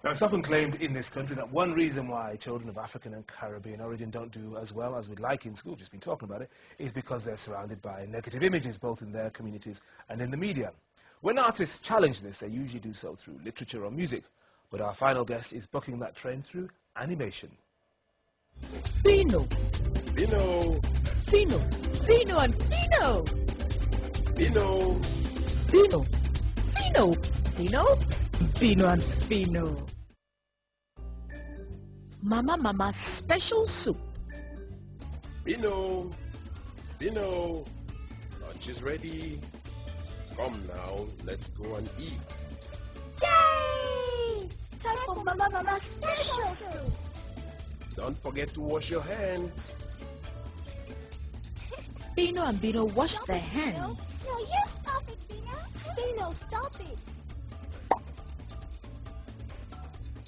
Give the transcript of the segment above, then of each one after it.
Now, it's often claimed in this country that one reason why children of African and Caribbean origin don't do as well as we'd like in school, just been talking about it, is because they're surrounded by negative images, both in their communities and in the media. When artists challenge this, they usually do so through literature or music. But our final guest is bucking that trend through animation. Bino. Bino. Fino. Bino and Fino. Bino. Bino. Fino. Bino. Bino and Fino. Mama special soup. Bino. Bino. Lunch is ready. Come now, let's go and eat. Yay! Time for Mama special soup. Don't forget to wash your hands. Bino and Bino wash their hands. No, you stop it, Bino. Bino, stop it.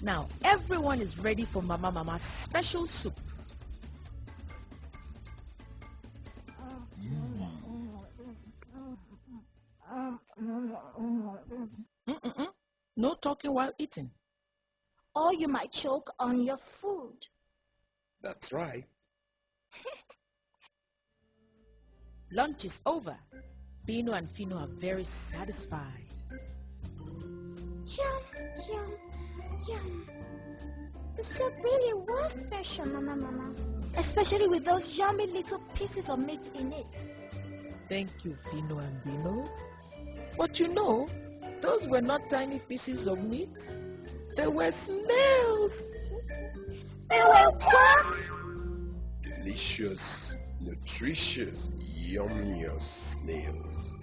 Now, everyone is ready for Mama special soup. No talking while eating. Or you might choke on your food. That's right. Lunch is over. Bino and Fino are very satisfied. Yum, yum, yum. The soup really was special, Mama. Especially with those yummy little pieces of meat in it. Thank you, Fino and Bino. But you know, those were not tiny pieces of meat. They were snails. They were what? Delicious, nutritious, yummiest snails.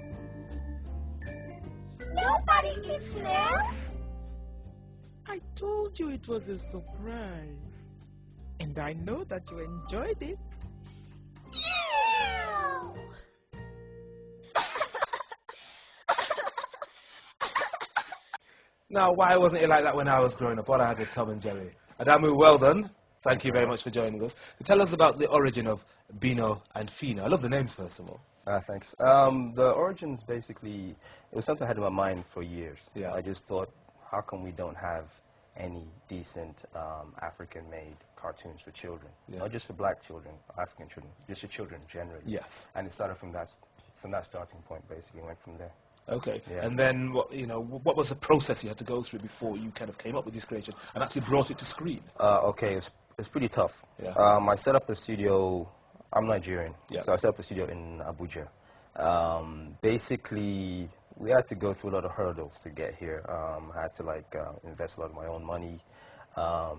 Nobody eats snails. I told you it was a surprise. And I know that you enjoyed it. Ew! Now, why wasn't it like that when I was growing up? What I had with Tom and Jerry. Adamu, well done. Thank you very much for joining us. Tell us about the origin of Bino and Fino. I love the names, first of all. Thanks. The origins, basically, it was something I had in my mind for years. Yeah. I just thought, how come we don't have any decent African-made cartoons for children? Yeah. Not just for black children, African children, just for children generally. Yes. And it started from that starting point, basically, went from there. Okay. Yeah. And then, what was the process you had to go through before you kind of came up with this creation and actually brought it to screen? Okay, it's pretty tough. Yeah. I set up a studio. I'm Nigerian, yeah. So I set up a studio in Abuja. Basically, we had to go through a lot of hurdles to get here. I had to invest a lot of my own money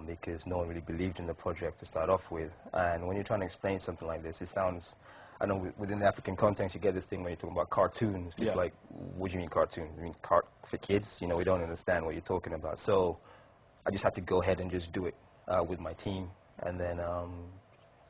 because no one really believed in the project to start off with. And when you're trying to explain something like this, it sounds, I know within the African context you get this thing when you're talking about cartoons. People yeah. like, what do you mean cartoon? You mean for kids? We don't understand what you're talking about. So I just had to go ahead and just do it with my team, and then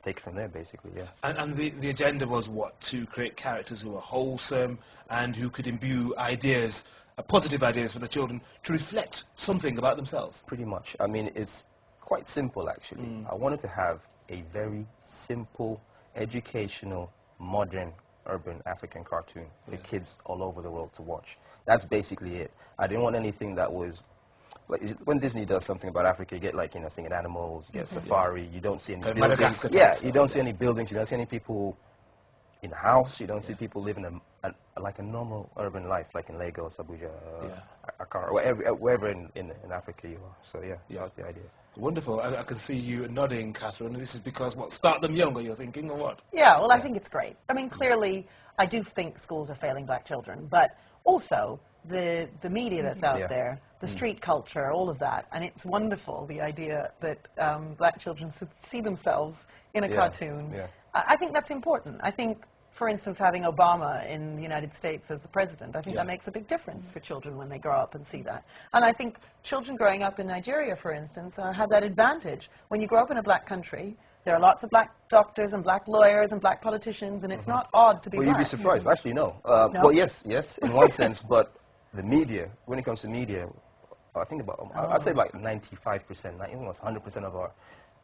take it from there, basically, yeah. And the agenda was what? To create characters who were wholesome and who could imbue ideas, positive ideas for the children to reflect something about themselves. Pretty much. I mean, it's quite simple, actually. I wanted to have a very simple, educational, modern, urban African cartoon for kids all over the world to watch. That's basically it. I didn't want anything that was when Disney does something about Africa, you get singing animals, you get safari, you don't see any buildings. Yeah, you don't see any buildings, you don't see any people in a house, you don't see people living like a normal urban life, like in Lagos, Abuja, Accra, wherever in Africa you are. So yeah, that's the idea. Wonderful. I can see you nodding, Catherine. This is because, start them younger, you're thinking, or what? Yeah, well, I think it's great. I mean, clearly, I do think schools are failing black children, but also the media that's out there, the street culture, all of that, and it's wonderful, the idea that black children see themselves in a cartoon. Yeah. I think that's important. I think, for instance, having Obama in the United States as the president, I think that makes a big difference for children when they grow up and see that. And I think children growing up in Nigeria, for instance, have that advantage. When you grow up in a black country, there are lots of black doctors and black lawyers and black politicians, and it's not odd to be black. Well, you'd be surprised. Actually, no. Well, yes, in one sense, but the media, when it comes to media, I think I'd say like 95%, almost 100% of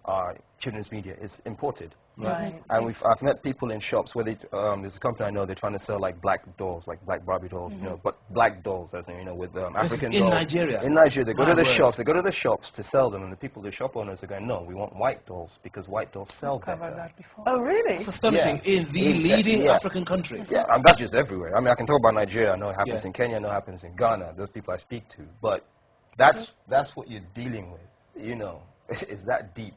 our children's media is imported. Right. And I've met people in shops where there's a company I know, they're trying to sell like black dolls, like black Barbie dolls, you know, but black dolls, as in, you know, with African in dolls. Nigeria? In Nigeria. They go to the word. shops. They go to the shops to sell them, and the shop owners are going, no, we want white dolls because white dolls sell Covered better. that before. Oh, really? It's astonishing. Yeah. In the leading yeah. African country. Yeah, and that's just everywhere. I mean, I can talk about Nigeria. I know it happens Yeah. in Kenya. I know it happens in Ghana. Those people I speak to. But that's what you're dealing with. You know, it's that deep.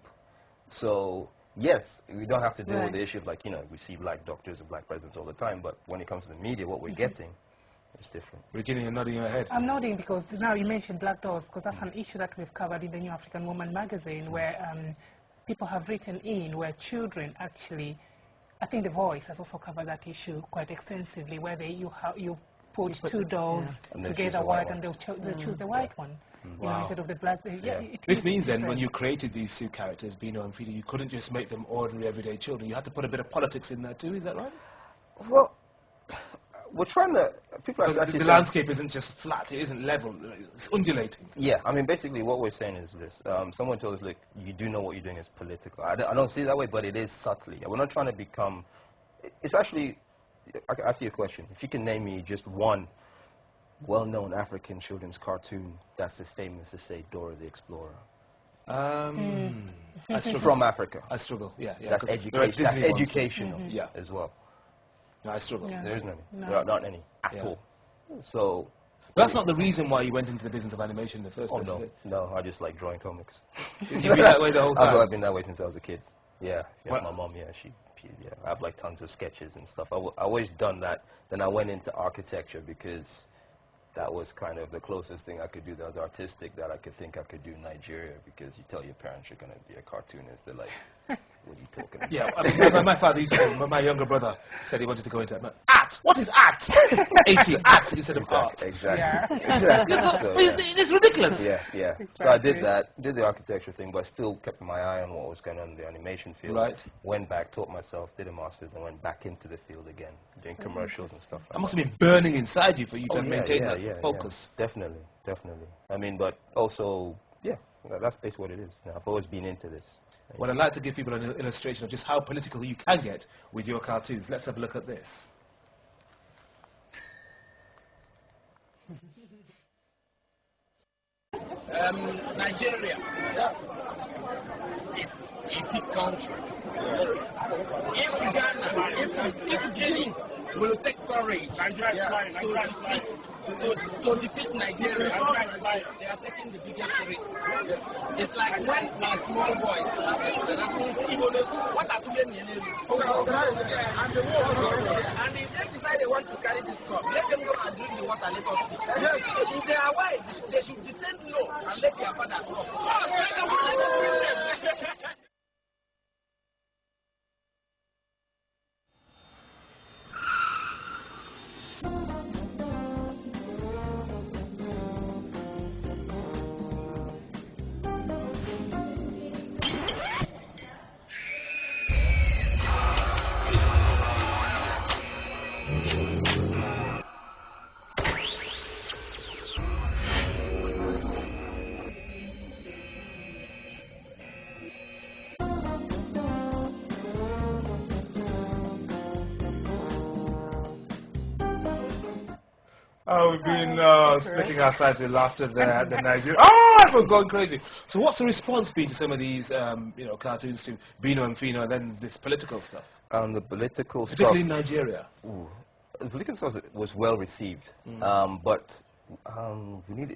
So yes, we don't have to deal with the issue of, like, you know, we see black doctors and black presidents all the time. But when it comes to the media, what we're getting is different. Regina, you're nodding your head. I'm nodding because now you mentioned black dolls, because that's an issue that we've covered in the New African Woman magazine, where people have written in where children actually, I think The Voice has also covered that issue quite extensively, where you put two dolls together, white, and they'll choose the white one. You know, instead of the black. This means then, when you created these two characters, Bino and Fino, you couldn't just make them ordinary, everyday children. You had to put a bit of politics in there too. Is that right? Well, we're trying to. People are Because actually the saying, landscape isn't just flat; it isn't level; it's undulating. yeah, I mean, basically what we're saying is this. Someone told us, look, you do know what you're doing is political. I don't see it that way, but it is subtly. We're not trying to become... It's actually... I can ask you a question. If you can name me just one well-known African children's cartoon that's as famous as, say, Dora the Explorer. I struggle. From Africa. I struggle, yeah. That's education. That's educational as well. No, I struggle. Yeah. There isn't any. There are not any at all. So... But that's not the reason why you went into the business of animation in the first place, is no. it? No, I just like drawing comics. You've been that way the whole time? I've been that way since I was a kid. Yeah. Yes, my mom, she I have like tons of sketches and stuff. I always done that. Then I went into architecture because that was kind of the closest thing I could do that was artistic that I could think I could do in Nigeria, because you tell your parents you're going to be a cartoonist, they're like, what's he talking about? Yeah, I mean, my father used to, my younger brother said he wanted to go into art. What is art? 80, art instead of art. Exactly. Exactly. So, It's ridiculous. Yeah. Exactly. So I did that, did the architecture thing, but still kept my eye on what was going on in the animation field. Right. Went back, taught myself, did a master's, and went back into the field again, doing commercials and stuff like that. That must have been burning inside you for you to maintain that focus. Yeah. Definitely. I mean, but also, that's basically what it is. You know, I've always been into this. Well, I'd like to give people an illustration of just how political you can get with your cartoons. Let's have a look at this. Nigeria is a big country. If Ghana, if Guinea will take courage to defeat Nigeria, they are taking the biggest risk. It's like when my small boys, what are doing and if they decide they want to carry this cup, let them go and drink the water, let us see. If they are wise, they should descend low and let their father cross. Oh, we've been splitting our sides with laughter there at the Nigeria. Oh, everyone's going crazy. So what's the response been to some of these, cartoons to Bino and Fino and then this political stuff? The political stuff... Particularly in Nigeria. The political stuff was well received, but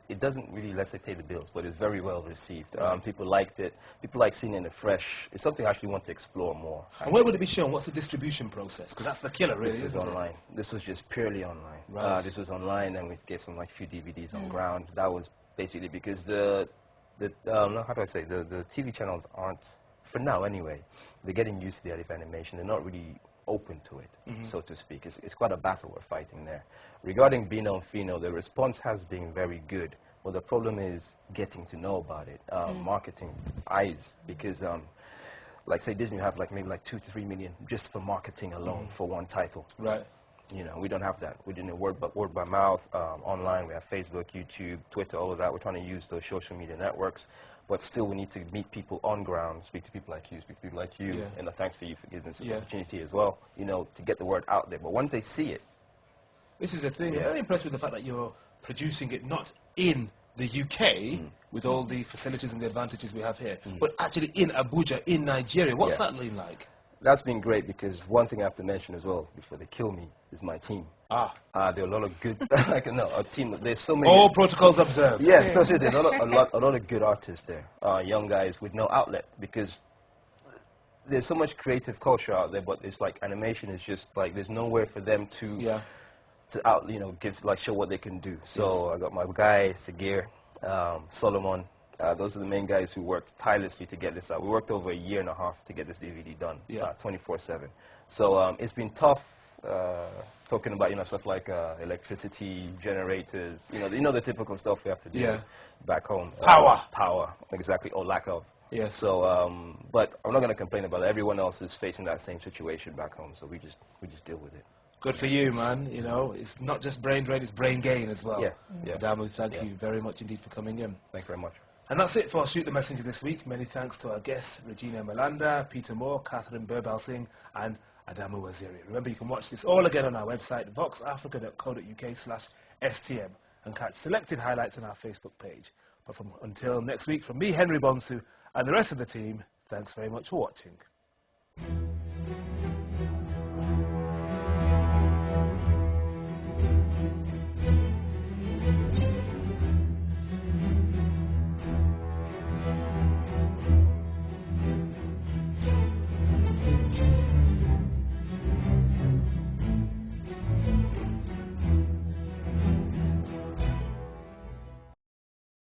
it doesn't really, let's say, pay the bills, but it's very well received. People liked it. People like seeing it in a fresh... It's something I actually want to explore more. And where would it be shown? What's the distribution process? Because that's the killer, really, This was online. This was just purely online. Right. This was online, and we gave some few DVDs on ground. That was basically because the TV channels aren't, for now anyway, they're getting used to the idea of animation. They're not really open to it, so to speak. It's quite a battle we're fighting there. Regarding Bino and Fino, the response has been very good. Well, the problem is getting to know about it, marketing eyes, because like say Disney have maybe 2 to 3 million just for marketing alone for one title. Right. You know, we don't have that. We're doing word by mouth, online. We have Facebook, YouTube, Twitter, all of that. We're trying to use those social media networks. But still, we need to meet people on ground, speak to people like you, Yeah. and thanks for you for giving us this Yeah. opportunity as well, you know, to get the word out there. But once they see it, This is the thing. Yeah. I'm very impressed with the fact that you're producing it not in the UK with all the facilities and the advantages we have here, but actually in Abuja, in Nigeria. What's Yeah. that been like? that's been great because one thing I have to mention as well, before they kill me, is my team. There are a lot of good, like, no, a team, there's so many. All protocols observed. Yeah, so there's a lot of good artists there, young guys with no outlet, because there's so much creative culture out there, but it's like animation is just like there's nowhere for them to show what they can do. So I got my guy Sagir, Solomon. Those are the main guys who worked tirelessly to get this out. We worked over a year and a half to get this DVD done, 24/7. So it's been tough. Talking about stuff like electricity generators, you know the typical stuff we have to do back home. Power, exactly, or lack of. Yeah. So, but I'm not going to complain about it. Everyone else is facing that same situation back home, so we just deal with it. Good for you, man. You know, it's not just brain drain, it's brain gain as well. Yeah. Adamu, thank you very much indeed for coming in. Thank you very much. And that's it for Shoot the Messenger this week. Many thanks to our guests, Regina Melanda, Peter Moore, Catherine Birbal Singh, and Adamu Waziri. Remember, you can watch this all again on our website, voxafrica.co.uk/STM, and catch selected highlights on our Facebook page. But until next week, from me, Henry Bonsu, and the rest of the team, thanks very much for watching.